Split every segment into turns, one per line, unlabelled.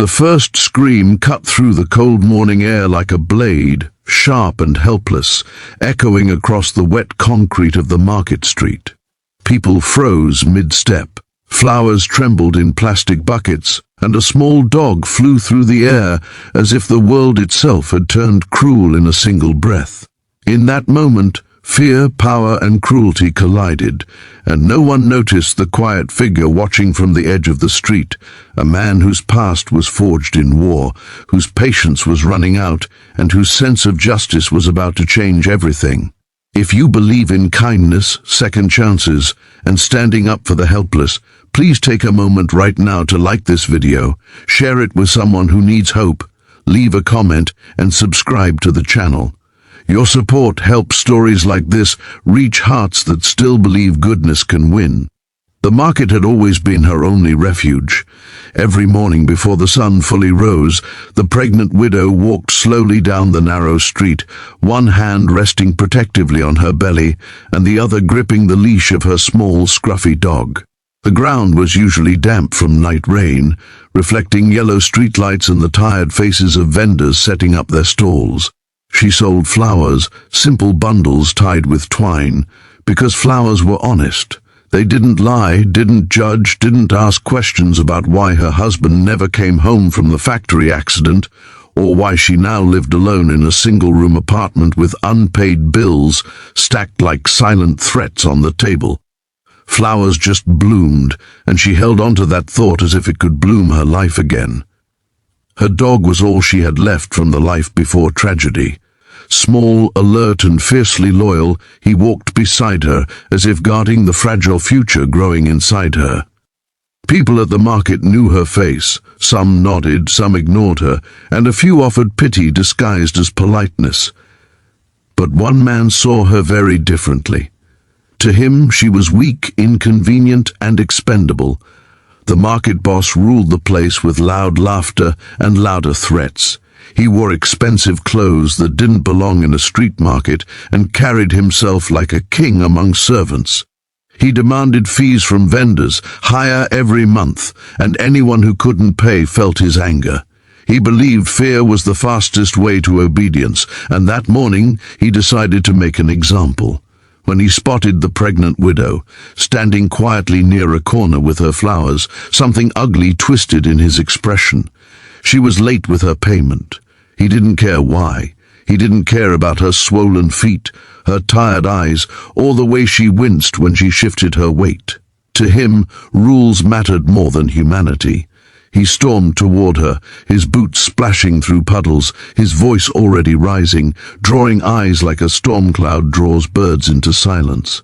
The first scream cut through the cold morning air like a blade, sharp and helpless, echoing across the wet concrete of the market street. People froze mid-step. Flowers trembled in plastic buckets, and a small dog flew through the air as if the world itself had turned cruel in a single breath. In that moment, fear, power, and cruelty collided, and no one noticed the quiet figure watching from the edge of the street, a man whose past was forged in war, whose patience was running out, and whose sense of justice was about to change everything. If you believe in kindness, second chances, and standing up for the helpless, please take a moment right now to like this video, share it with someone who needs hope, leave a comment, and subscribe to the channel. Your support helps stories like this reach hearts that still believe goodness can win. The market had always been her only refuge. Every morning before the sun fully rose, the pregnant widow walked slowly down the narrow street, one hand resting protectively on her belly and the other gripping the leash of her small, scruffy dog. The ground was usually damp from night rain, reflecting yellow streetlights and the tired faces of vendors setting up their stalls. She sold flowers, simple bundles tied with twine, because flowers were honest. They didn't lie, didn't judge, didn't ask questions about why her husband never came home from the factory accident, or why she now lived alone in a single-room apartment with unpaid bills stacked like silent threats on the table. Flowers just bloomed, and she held on to that thought as if it could bloom her life again. Her dog was all she had left from the life before tragedy. Small, alert, and fiercely loyal, he walked beside her, as if guarding the fragile future growing inside her. People at the market knew her face. Some nodded, some ignored her, and a few offered pity disguised as politeness. But one man saw her very differently. To him, she was weak, inconvenient, and expendable. The market boss ruled the place with loud laughter and louder threats. He wore expensive clothes that didn't belong in a street market and carried himself like a king among servants. He demanded fees from vendors, hire every month, and anyone who couldn't pay felt his anger. He believed fear was the fastest way to obedience, and that morning he decided to make an example. When he spotted the pregnant widow, standing quietly near a corner with her flowers, something ugly twisted in his expression. She was late with her payment. He didn't care why. He didn't care about her swollen feet, her tired eyes, or the way she winced when she shifted her weight. To him, rules mattered more than humanity. He stormed toward her, his boots splashing through puddles, his voice already rising, drawing eyes like a storm cloud draws birds into silence.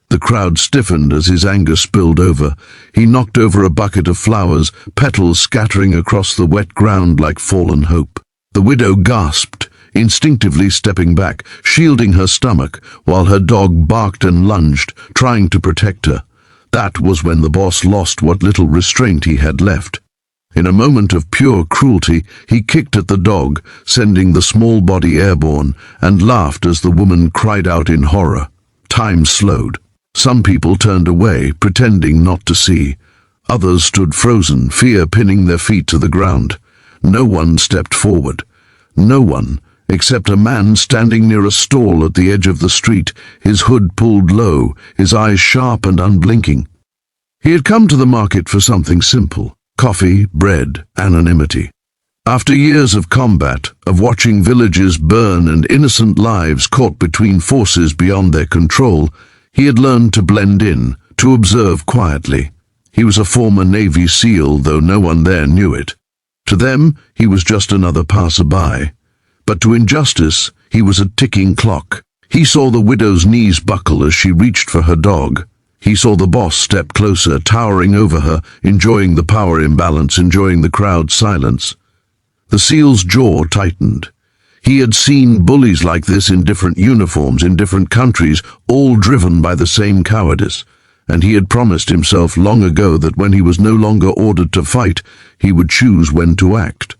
The crowd stiffened as his anger spilled over. He knocked over a bucket of flowers, petals scattering across the wet ground like fallen hope. The widow gasped, instinctively stepping back, shielding her stomach, while her dog barked and lunged, trying to protect her. That was when the boss lost what little restraint he had left. In a moment of pure cruelty, he kicked at the dog, sending the small body airborne, and laughed as the woman cried out in horror. Time slowed. Some people turned away, pretending not to see. Others stood frozen, fear pinning their feet to the ground. No one stepped forward. No one, except a man standing near a stall at the edge of the street, his hood pulled low, his eyes sharp and unblinking. He had come to the market for something simple: coffee, bread, anonymity. After years of combat, of watching villages burn and innocent lives caught between forces beyond their control, he had learned to blend in, to observe quietly. He was a former Navy SEAL, though no one there knew it. To them, he was just another passerby. But to injustice, he was a ticking clock. He saw the widow's knees buckle as she reached for her dog. He saw the boss step closer, towering over her, enjoying the power imbalance, enjoying the crowd's silence. The SEAL's jaw tightened. He had seen bullies like this in different uniforms, in different countries, all driven by the same cowardice. And he had promised himself long ago that when he was no longer ordered to fight, he would choose when to act.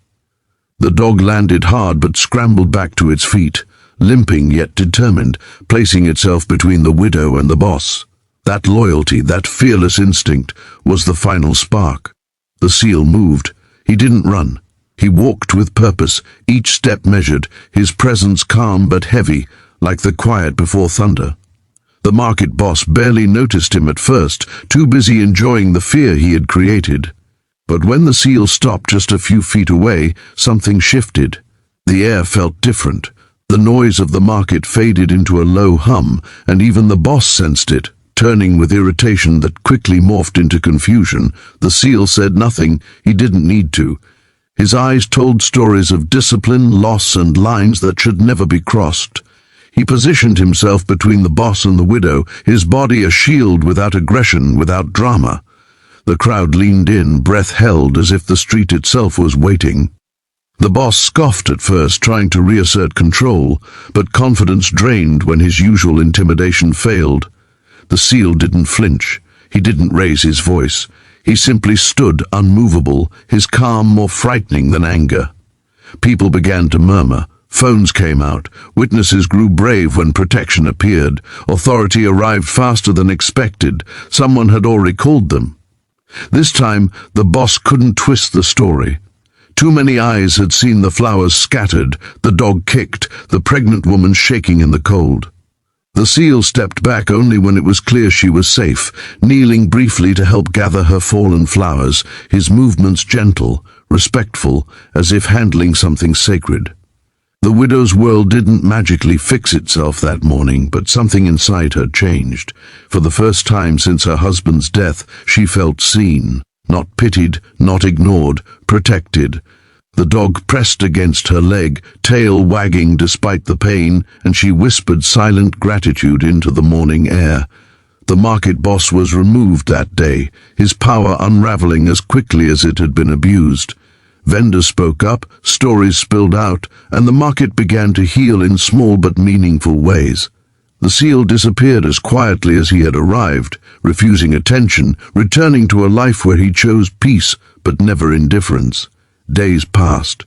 The dog landed hard but scrambled back to its feet, limping yet determined, placing itself between the widow and the boss. That loyalty, that fearless instinct, was the final spark. The SEAL moved. He didn't run. He walked with purpose, each step measured, his presence calm but heavy, like the quiet before thunder. The market boss barely noticed him at first, too busy enjoying the fear he had created. But when the seal stopped just a few feet away, something shifted. The air felt different. The noise of the market faded into a low hum, and even the boss sensed it. Turning with irritation that quickly morphed into confusion, the seal said nothing. He didn't need to. His eyes told stories of discipline, loss, and lines that should never be crossed. He positioned himself between the boss and the widow, his body a shield without aggression, without drama. The crowd leaned in, breath held, as if the street itself was waiting. The boss scoffed at first, trying to reassert control, but confidence drained when his usual intimidation failed. The seal didn't flinch. He didn't raise his voice. He simply stood unmovable, his calm more frightening than anger. People began to murmur. Phones came out. Witnesses grew brave when protection appeared. Authority arrived faster than expected. Someone had already called them. This time, the boss couldn't twist the story. Too many eyes had seen the flowers scattered, the dog kicked, the pregnant woman shaking in the cold. The seal stepped back only when it was clear she was safe, kneeling briefly to help gather her fallen flowers, his movements gentle, respectful, as if handling something sacred. The widow's world didn't magically fix itself that morning, but something inside her changed. For the first time since her husband's death, she felt seen, not pitied, not ignored, protected. The dog pressed against her leg, tail wagging despite the pain, and she whispered silent gratitude into the morning air. The market boss was removed that day, his power unraveling as quickly as it had been abused. Vendors spoke up, stories spilled out, and the market began to heal in small but meaningful ways. The seal disappeared as quietly as he had arrived, refusing attention, returning to a life where he chose peace but never indifference. Days passed.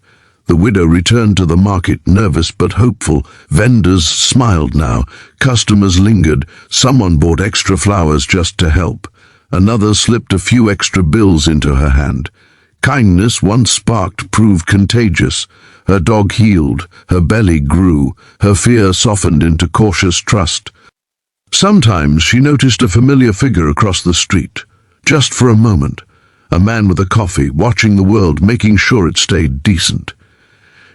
The widow returned to the market, nervous but hopeful. Vendors smiled now. Customers lingered. Someone bought extra flowers just to help. Another slipped a few extra bills into her hand. Kindness, once sparked, proved contagious. Her dog healed. Her belly grew. Her fear softened into cautious trust. Sometimes she noticed a familiar figure across the street, just for a moment. A man with a coffee, watching the world, making sure it stayed decent.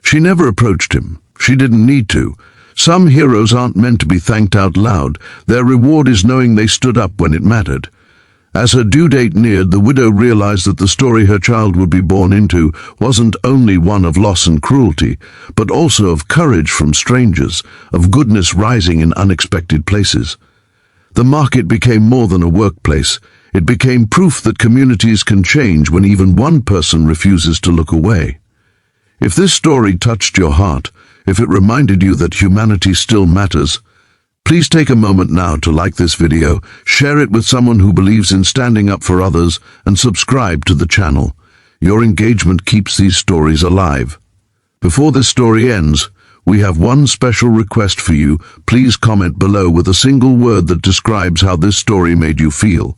She never approached him. She didn't need to. Some heroes aren't meant to be thanked out loud. Their reward is knowing they stood up when it mattered. As her due date neared, the widow realized that the story her child would be born into wasn't only one of loss and cruelty, but also of courage from strangers, of goodness rising in unexpected places. The market became more than a workplace. It became proof that communities can change when even one person refuses to look away. If this story touched your heart, if it reminded you that humanity still matters, please take a moment now to like this video, share it with someone who believes in standing up for others, and subscribe to the channel. Your engagement keeps these stories alive. Before this story ends, we have one special request for you. Please comment below with a single word that describes how this story made you feel.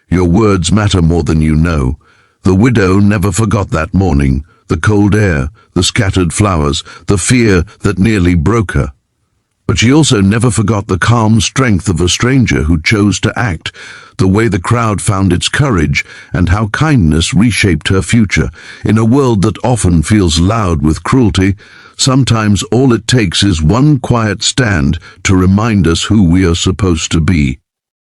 Your words matter more than you know. The widow never forgot that morning, the cold air, the scattered flowers, the fear that nearly broke her. But she also never forgot the calm strength of a stranger who chose to act, the way the crowd found its courage, and how kindness reshaped her future. In a world that often feels loud with cruelty, sometimes all it takes is one quiet stand to remind us who we are supposed to be.